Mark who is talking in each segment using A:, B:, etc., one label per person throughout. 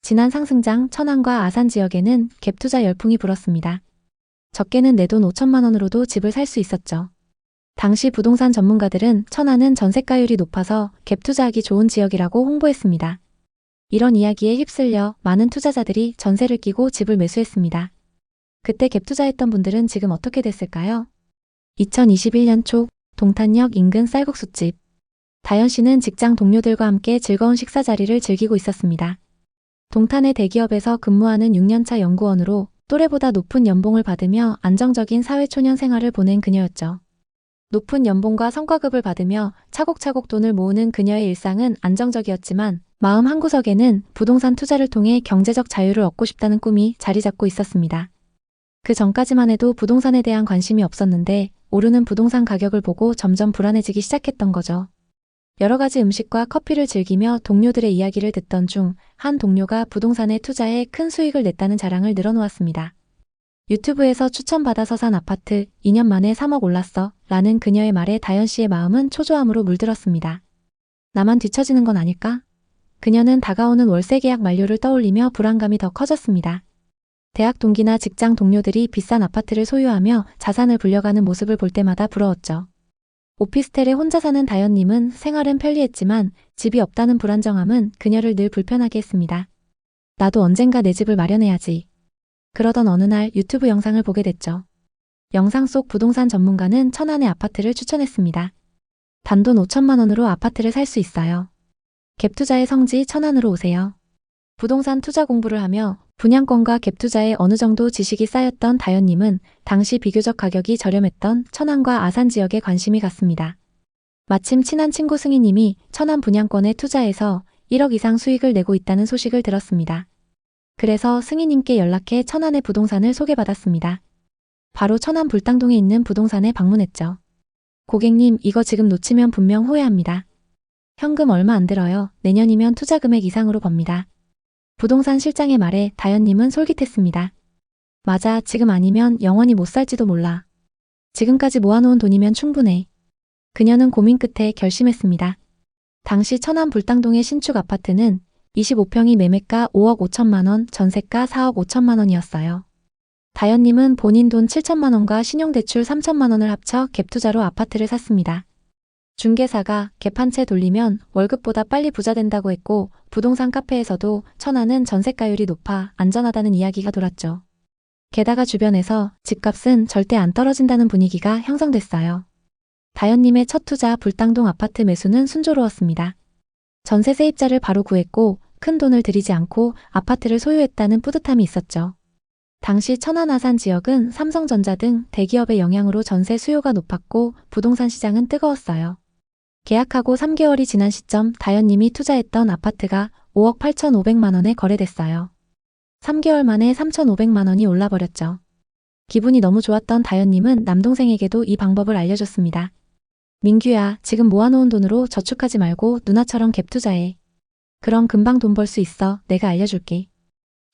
A: 지난 상승장 천안과 아산 지역에는 갭 투자 열풍이 불었습니다. 적게는 내 돈 5천만 원으로도 집을 살 수 있었죠. 당시 부동산 전문가들은 천안은 전세가율이 높아서 갭 투자하기 좋은 지역이라고 홍보했습니다. 이런 이야기에 휩쓸려 많은 투자자들이 전세를 끼고 집을 매수했습니다. 그때 갭 투자했던 분들은 지금 어떻게 됐을까요? 2021년 초 동탄역 인근 쌀국수집. 다현 씨는 직장 동료들과 함께 즐거운 식사 자리를 즐기고 있었습니다. 동탄의 대기업에서 근무하는 6년차 연구원으로 또래보다 높은 연봉을 받으며 안정적인 사회초년 생활을 보낸 그녀였죠. 높은 연봉과 성과급을 받으며 차곡차곡 돈을 모으는 그녀의 일상은 안정적이었지만 마음 한구석에는 부동산 투자를 통해 경제적 자유를 얻고 싶다는 꿈이 자리 잡고 있었습니다. 그 전까지만 해도 부동산에 대한 관심이 없었는데 오르는 부동산 가격을 보고 점점 불안해지기 시작했던 거죠. 여러 가지 음식과 커피를 즐기며 동료들의 이야기를 듣던 중 한 동료가 부동산에 투자해 큰 수익을 냈다는 자랑을 늘어놓았습니다. 유튜브에서 추천받아서 산 아파트 2년 만에 3억 올랐어 라는 그녀의 말에 다현 씨의 마음은 초조함으로 물들었습니다. 나만 뒤처지는 건 아닐까? 그녀는 다가오는 월세 계약 만료를 떠올리며 불안감이 더 커졌습니다. 대학 동기나 직장 동료들이 비싼 아파트를 소유하며 자산을 불려가는 모습을 볼 때마다 부러웠죠. 오피스텔에 혼자 사는 다현님은 생활은 편리했지만 집이 없다는 불안정함은 그녀를 늘 불편하게 했습니다. 나도 언젠가 내 집을 마련해야지. 그러던 어느 날 유튜브 영상을 보게 됐죠. 영상 속 부동산 전문가는 천안의 아파트를 추천했습니다. 단돈 5천만 원으로 아파트를 살 수 있어요. 갭 투자의 성지 천안으로 오세요. 부동산 투자 공부를 하며 분양권과 갭 투자에 어느 정도 지식이 쌓였던 다현님은 당시 비교적 가격이 저렴했던 천안과 아산 지역에 관심이 갔습니다. 마침 친한 친구 승희님이 천안 분양권에 투자해서 1억 이상 수익을 내고 있다는 소식을 들었습니다. 그래서 승희님께 연락해 천안의 부동산을 소개받았습니다. 바로 천안 불당동에 있는 부동산에 방문했죠. 고객님, 이거 지금 놓치면 분명 후회합니다. 현금 얼마 안 들어요. 내년이면 투자 금액 이상으로 법니다. 부동산 실장의 말에 다현님은 솔깃했습니다. 맞아, 지금 아니면 영원히 못 살지도 몰라. 지금까지 모아놓은 돈이면 충분해. 그녀는 고민 끝에 결심했습니다. 당시 천안 불당동의 신축 아파트는 25평이 매매가 5억 5천만 원, 전세가 4억 5천만 원이었어요. 다현님은 본인 돈 7천만 원과 신용대출 3천만 원을 합쳐 갭 투자로 아파트를 샀습니다. 중개사가 갭 한 채 돌리면 월급보다 빨리 부자 된다고 했고 부동산 카페에서도 천안은 전세가율이 높아 안전하다는 이야기가 돌았죠. 게다가 주변에서 집값은 절대 안 떨어진다는 분위기가 형성됐어요. 다현님의 첫 투자 불당동 아파트 매수는 순조로웠습니다. 전세 세입자를 바로 구했고 큰 돈을 들이지 않고 아파트를 소유했다는 뿌듯함이 있었죠. 당시 천안 아산 지역은 삼성전자 등 대기업의 영향으로 전세 수요가 높았고 부동산 시장은 뜨거웠어요. 계약하고 3개월이 지난 시점 다현님이 투자했던 아파트가 5억 8,500만 원에 거래됐어요. 3개월 만에 3,500만 원이 올라버렸죠. 기분이 너무 좋았던 다현님은 남동생에게도 이 방법을 알려줬습니다. 민규야, 지금 모아놓은 돈으로 저축하지 말고 누나처럼 갭 투자해. 그럼 금방 돈 벌 수 있어. 내가 알려줄게.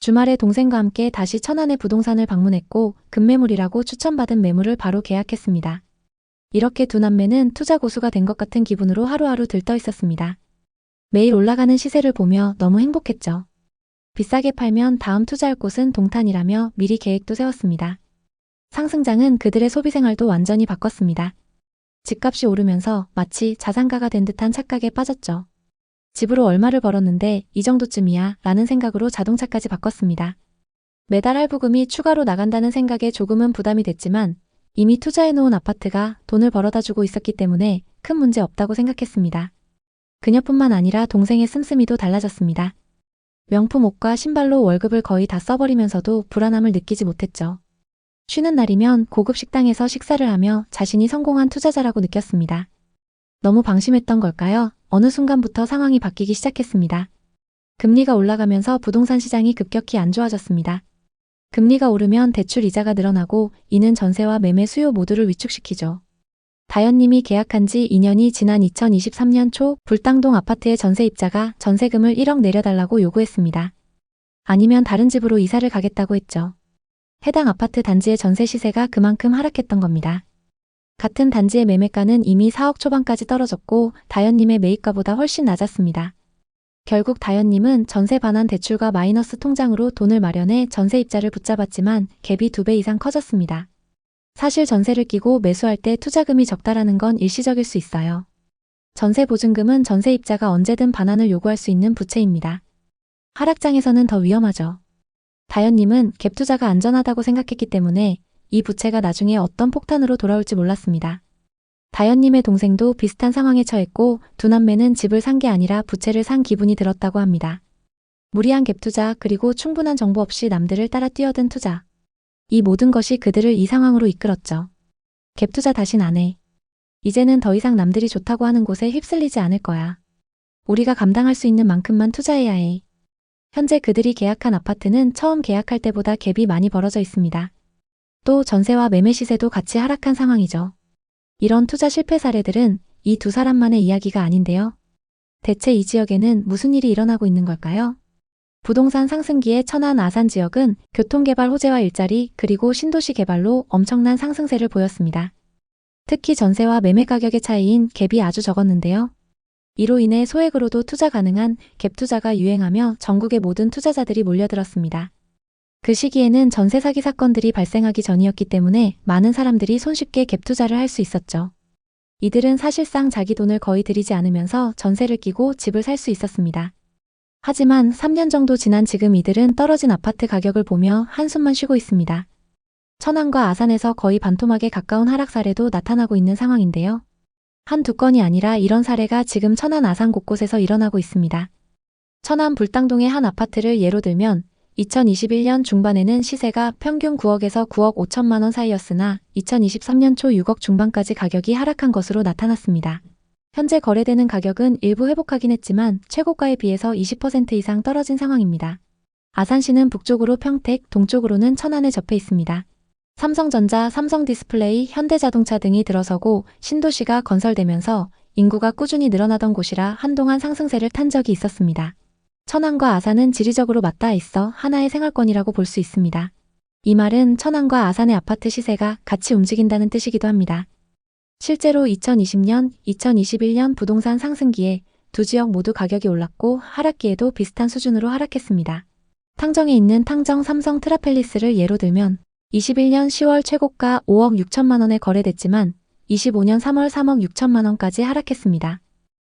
A: 주말에 동생과 함께 다시 천안의 부동산을 방문했고 급매물이라고 추천받은 매물을 바로 계약했습니다. 이렇게 두 남매는 투자 고수가 된 것 같은 기분으로 하루하루 들떠 있었습니다. 매일 올라가는 시세를 보며 너무 행복했죠. 비싸게 팔면 다음 투자할 곳은 동탄이라며 미리 계획도 세웠습니다. 상승장은 그들의 소비생활도 완전히 바꿨습니다. 집값이 오르면서 마치 자산가가 된 듯한 착각에 빠졌죠. 집으로 얼마를 벌었는데 이 정도쯤이야 라는 생각으로 자동차까지 바꿨습니다. 매달 할부금이 추가로 나간다는 생각에 조금은 부담이 됐지만 이미 투자해놓은 아파트가 돈을 벌어다 주고 있었기 때문에 큰 문제 없다고 생각했습니다. 그녀뿐만 아니라 동생의 씀씀이도 달라졌습니다. 명품 옷과 신발로 월급을 거의 다 써버리면서도 불안함을 느끼지 못했죠. 쉬는 날이면 고급 식당에서 식사를 하며 자신이 성공한 투자자라고 느꼈습니다. 너무 방심했던 걸까요? 어느 순간부터 상황이 바뀌기 시작했습니다. 금리가 올라가면서 부동산 시장이 급격히 안 좋아졌습니다. 금리가 오르면 대출 이자가 늘어나고 이는 전세와 매매 수요 모두를 위축시키죠. 다현님이 계약한 지 2년이 지난 2023년 초 불당동 아파트의 전세입자가 전세금을 1억 내려달라고 요구했습니다. 아니면 다른 집으로 이사를 가겠다고 했죠. 해당 아파트 단지의 전세 시세가 그만큼 하락했던 겁니다. 같은 단지의 매매가는 이미 4억 초반까지 떨어졌고 다현님의 매입가보다 훨씬 낮았습니다. 결국 다현님은 전세 반환 대출과 마이너스 통장으로 돈을 마련해 전세입자를 붙잡았지만 갭이 2배 이상 커졌습니다. 사실 전세를 끼고 매수할 때 투자금이 적다라는 건 일시적일 수 있어요. 전세보증금은 전세입자가 언제든 반환을 요구할 수 있는 부채입니다. 하락장에서는 더 위험하죠. 다현님은 갭투자가 안전하다고 생각했기 때문에 이 부채가 나중에 어떤 폭탄으로 돌아올지 몰랐습니다. 다현님의 동생도 비슷한 상황에 처했고 두 남매는 집을 산 게 아니라 부채를 산 기분이 들었다고 합니다. 무리한 갭투자 그리고 충분한 정보 없이 남들을 따라 뛰어든 투자. 이 모든 것이 그들을 이 상황으로 이끌었죠. 갭투자 다신 안 해. 이제는 더 이상 남들이 좋다고 하는 곳에 휩쓸리지 않을 거야. 우리가 감당할 수 있는 만큼만 투자해야 해. 현재 그들이 계약한 아파트는 처음 계약할 때보다 갭이 많이 벌어져 있습니다. 또 전세와 매매 시세도 같이 하락한 상황이죠. 이런 투자 실패 사례들은 이 두 사람만의 이야기가 아닌데요. 대체 이 지역에는 무슨 일이 일어나고 있는 걸까요? 부동산 상승기의 천안 아산 지역은 교통개발 호재와 일자리 그리고 신도시 개발로 엄청난 상승세를 보였습니다. 특히 전세와 매매 가격의 차이인 갭이 아주 적었는데요. 이로 인해 소액으로도 투자 가능한 갭 투자가 유행하며 전국의 모든 투자자들이 몰려들었습니다. 그 시기에는 전세 사기 사건들이 발생하기 전이었기 때문에 많은 사람들이 손쉽게 갭 투자를 할 수 있었죠. 이들은 사실상 자기 돈을 거의 들이지 않으면서 전세를 끼고 집을 살 수 있었습니다. 하지만 3년 정도 지난 지금 이들은 떨어진 아파트 가격을 보며 한숨만 쉬고 있습니다. 천안과 아산에서 거의 반토막에 가까운 하락 사례도 나타나고 있는 상황인데요. 한두 건이 아니라 이런 사례가 지금 천안 아산 곳곳에서 일어나고 있습니다. 천안 불당동의 한 아파트를 예로 들면 2021년 중반에는 시세가 평균 9억에서 9억 5천만 원 사이였으나 2023년 초 6억 중반까지 가격이 하락한 것으로 나타났습니다. 현재 거래되는 가격은 일부 회복하긴 했지만 최고가에 비해서 20% 이상 떨어진 상황입니다. 아산시는 북쪽으로 평택, 동쪽으로는 천안에 접해 있습니다. 삼성전자, 삼성디스플레이, 현대자동차 등이 들어서고 신도시가 건설되면서 인구가 꾸준히 늘어나던 곳이라 한동안 상승세를 탄 적이 있었습니다. 천안과 아산은 지리적으로 맞닿아 있어 하나의 생활권이라고 볼 수 있습니다. 이 말은 천안과 아산의 아파트 시세가 같이 움직인다는 뜻이기도 합니다. 실제로 2020년, 2021년 부동산 상승기에 두 지역 모두 가격이 올랐고 하락기에도 비슷한 수준으로 하락했습니다. 탕정에 있는 탕정 삼성 트라펠리스를 예로 들면 21년 10월 최고가 5억 6천만 원에 거래됐지만 25년 3월 3억 6천만 원까지 하락했습니다.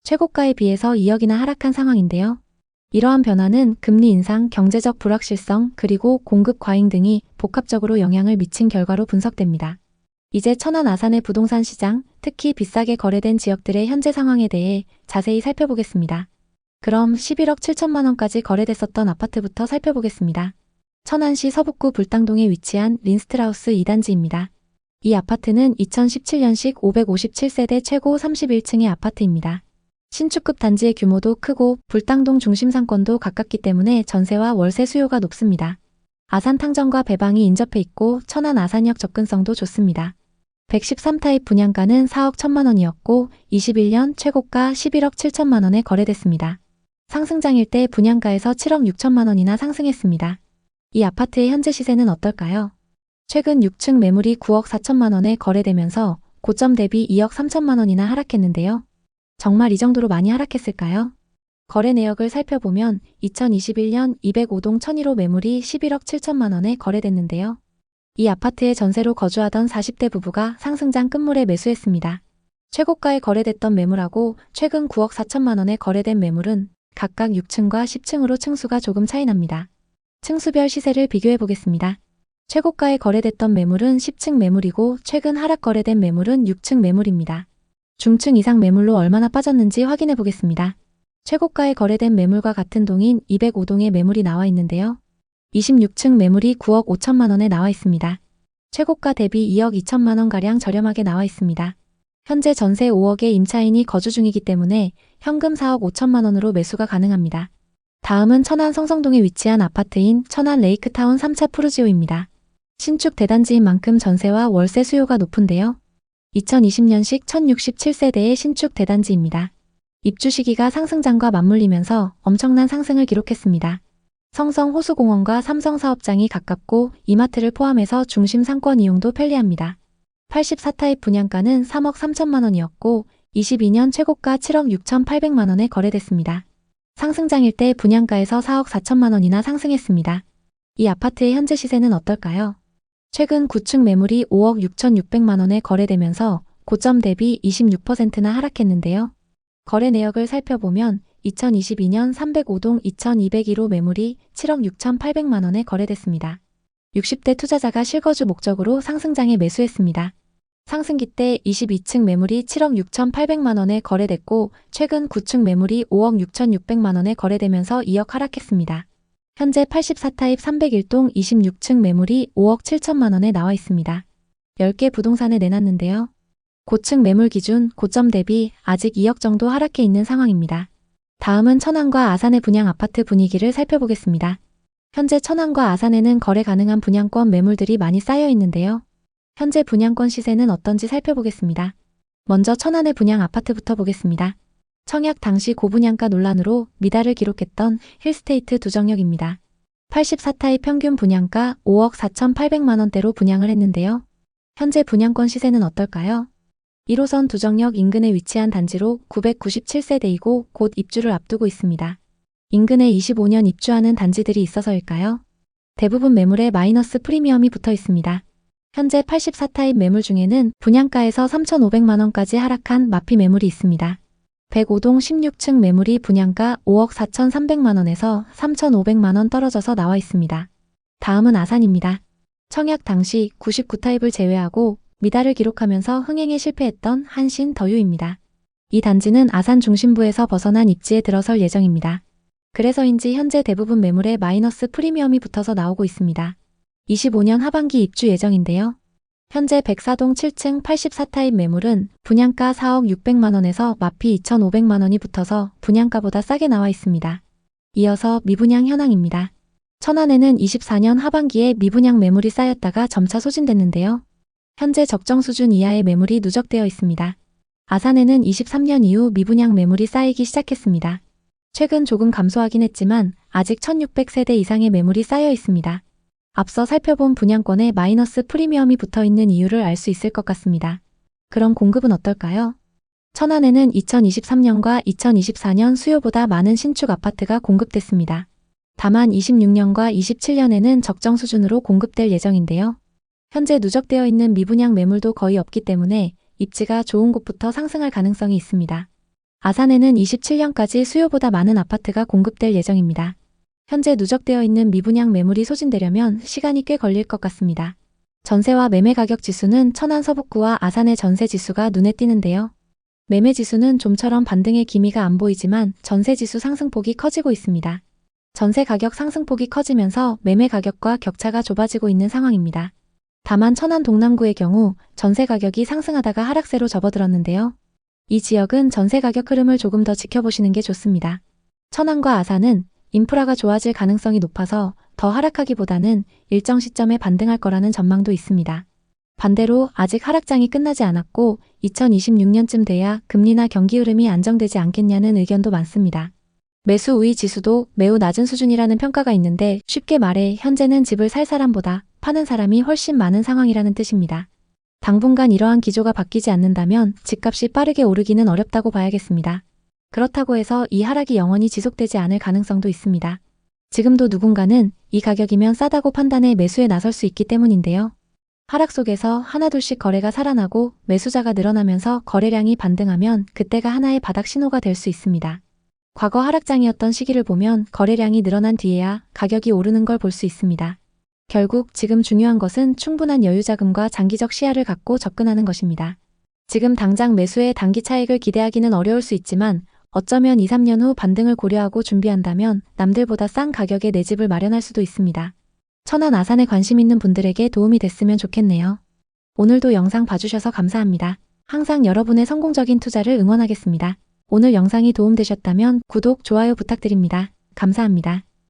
A: 최고가에 비해서 2억이나 하락한 상황인데요. 이러한 변화는 금리 인상, 경제적 불확실성, 그리고 공급 과잉 등이 복합적으로 영향을 미친 결과로 분석됩니다. 이제 천안 아산의 부동산 시장, 특히 비싸게 거래된 지역들의 현재 상황에 대해 자세히 살펴보겠습니다. 그럼 11억 7천만 원까지 거래됐었던 아파트부터 살펴보겠습니다. 천안시 서북구 불당동에 위치한 린스트라우스 2단지입니다. 이 아파트는 2017년식 557세대 최고 31층의 아파트입니다. 신축급 단지의 규모도 크고 불당동 중심 상권도 가깝기 때문에 전세와 월세 수요가 높습니다. 아산 탕정과 배방이 인접해 있고 천안 아산역 접근성도 좋습니다. 113타입 분양가는 4억 1천만 원이었고 21년 최고가 11억 7천만 원에 거래됐습니다. 상승장일 때 분양가에서 7억 6천만 원이나 상승했습니다. 이 아파트의 현재 시세는 어떨까요? 최근 6층 매물이 9억 4천만 원에 거래되면서 고점 대비 2억 3천만 원이나 하락했는데요. 정말 이 정도로 많이 하락했을까요? 거래 내역을 살펴보면 2021년 205동 1001호 매물이 11억 7천만 원에 거래됐는데요. 이 아파트에 전세로 거주하던 40대 부부가 상승장 끝물에 매수했습니다. 최고가에 거래됐던 매물하고 최근 9억 4천만 원에 거래된 매물은 각각 6층과 10층으로 층수가 조금 차이 납니다. 층수별 시세를 비교해 보겠습니다. 최고가에 거래됐던 매물은 10층 매물이고 최근 하락 거래된 매물은 6층 매물입니다. 중층 이상 매물로 얼마나 빠졌는지 확인해 보겠습니다. 최고가에 거래된 매물과 같은 동인 205동의 매물이 나와 있는데요. 26층 매물이 9억 5천만 원에 나와 있습니다. 최고가 대비 2억 2천만 원가량 저렴하게 나와 있습니다. 현재 전세 5억의 임차인이 거주 중이기 때문에 현금 4억 5천만 원으로 매수가 가능합니다. 다음은 천안 성성동에 위치한 아파트인 천안 레이크타운 3차 푸르지오입니다. 신축 대단지인 만큼 전세와 월세 수요가 높은데요. 2020년식 1067세대의 신축 대단지입니다. 입주 시기가 상승장과 맞물리면서 엄청난 상승을 기록했습니다. 성성 호수공원과 삼성 사업장이 가깝고 이마트를 포함해서 중심 상권 이용도 편리합니다. 84타입 분양가는 3억 3천만 원이었고 22년 최고가 7억 6천 8백만 원에 거래됐습니다. 상승장일 때 분양가에서 4억 4천만 원이나 상승했습니다. 이 아파트의 현재 시세는 어떨까요? 최근 구축 매물이 5억 6,600만 원에 거래되면서 고점 대비 26%나 하락했는데요. 거래 내역을 살펴보면 2022년 305동 2201호 매물이 7억 6,800만 원에 거래됐습니다. 60대 투자자가 실거주 목적으로 상승장에 매수했습니다. 상승기 때 22층 매물이 7억 6,800만 원에 거래됐고 최근 구축 매물이 5억 6,600만 원에 거래되면서 2억 하락했습니다. 현재 84타입 301동 26층 매물이 5억 7천만 원에 나와 있습니다. 10개 부동산에 내놨는데요. 고층 매물 기준 고점 대비 아직 2억 정도 하락해 있는 상황입니다. 다음은 천안과 아산의 분양 아파트 분위기를 살펴보겠습니다. 현재 천안과 아산에는 거래 가능한 분양권 매물들이 많이 쌓여 있는데요. 현재 분양권 시세는 어떤지 살펴보겠습니다. 먼저 천안의 분양 아파트부터 보겠습니다. 청약 당시 고분양가 논란으로 미달을 기록했던 힐스테이트 두정역입니다. 84타입 평균 분양가 5억 4,800만 원대로 분양을 했는데요. 현재 분양권 시세는 어떨까요? 1호선 두정역 인근에 위치한 단지로 997세대이고 곧 입주를 앞두고 있습니다. 인근에 25년 입주하는 단지들이 있어서일까요? 대부분 매물에 마이너스 프리미엄이 붙어 있습니다. 현재 84타입 매물 중에는 분양가에서 3,500만 원까지 하락한 마피 매물이 있습니다. 105동 16층 매물이 분양가 5억 4,300만 원에서 3,500만 원 떨어져서 나와 있습니다. 다음은 아산입니다. 청약 당시 99타입을 제외하고 미달을 기록하면서 흥행에 실패했던 한신 더유입니다. 이 단지는 아산 중심부에서 벗어난 입지에 들어설 예정입니다. 그래서인지 현재 대부분 매물에 마이너스 프리미엄이 붙어서 나오고 있습니다. 25년 하반기 입주 예정인데요. 현재 104동 7층 84타입 매물은 분양가 4억 600만 원에서 마피 2,500만 원이 붙어서 분양가보다 싸게 나와 있습니다. 이어서 미분양 현황입니다. 천안에는 24년 하반기에 미분양 매물이 쌓였다가 점차 소진됐는데요. 현재 적정 수준 이하의 매물이 누적되어 있습니다. 아산에는 23년 이후 미분양 매물이 쌓이기 시작했습니다. 최근 조금 감소하긴 했지만 아직 1,600세대 이상의 매물이 쌓여 있습니다. 앞서 살펴본 분양권에 마이너스 프리미엄이 붙어있는 이유를 알 수 있을 것 같습니다. 그럼 공급은 어떨까요? 천안에는 2023년과 2024년 수요보다 많은 신축 아파트가 공급됐습니다. 다만 26년과 27년에는 적정 수준으로 공급될 예정인데요. 현재 누적되어 있는 미분양 매물도 거의 없기 때문에 입지가 좋은 곳부터 상승할 가능성이 있습니다. 아산에는 27년까지 수요보다 많은 아파트가 공급될 예정입니다. 현재 누적되어 있는 미분양 매물이 소진되려면 시간이 꽤 걸릴 것 같습니다. 전세와 매매 가격 지수는 천안 서북구와 아산의 전세 지수가 눈에 띄는데요. 매매 지수는 좀처럼 반등의 기미가 안 보이지만 전세 지수 상승폭이 커지고 있습니다. 전세 가격 상승폭이 커지면서 매매 가격과 격차가 좁아지고 있는 상황입니다. 다만 천안 동남구의 경우 전세 가격이 상승하다가 하락세로 접어들었는데요. 이 지역은 전세 가격 흐름을 조금 더 지켜보시는 게 좋습니다. 천안과 아산은 인프라가 좋아질 가능성이 높아서 더 하락하기보다는 일정 시점에 반등할 거라는 전망도 있습니다. 반대로 아직 하락장이 끝나지 않았고 2026년쯤 돼야 금리나 경기 흐름이 안정되지 않겠냐는 의견도 많습니다. 매수 우위 지수도 매우 낮은 수준이라는 평가가 있는데 쉽게 말해 현재는 집을 살 사람보다 파는 사람이 훨씬 많은 상황이라는 뜻입니다. 당분간 이러한 기조가 바뀌지 않는다면 집값이 빠르게 오르기는 어렵다고 봐야겠습니다. 그렇다고 해서 이 하락이 영원히 지속되지 않을 가능성도 있습니다. 지금도 누군가는 이 가격이면 싸다고 판단해 매수에 나설 수 있기 때문인데요. 하락 속에서 하나둘씩 거래가 살아나고 매수자가 늘어나면서 거래량이 반등하면 그때가 하나의 바닥 신호가 될 수 있습니다. 과거 하락장이었던 시기를 보면 거래량이 늘어난 뒤에야 가격이 오르는 걸 볼 수 있습니다. 결국 지금 중요한 것은 충분한 여유자금과 장기적 시야를 갖고 접근하는 것입니다. 지금 당장 매수에 단기 차익을 기대하기는 어려울 수 있지만 어쩌면 2, 3년 후 반등을 고려하고 준비한다면 남들보다 싼 가격에 내 집을 마련할 수도 있습니다. 천안 아산에 관심 있는 분들에게 도움이 됐으면 좋겠네요. 오늘도 영상 봐주셔서 감사합니다. 항상 여러분의 성공적인 투자를 응원하겠습니다. 오늘 영상이 도움되셨다면 구독, 좋아요 부탁드립니다. 감사합니다.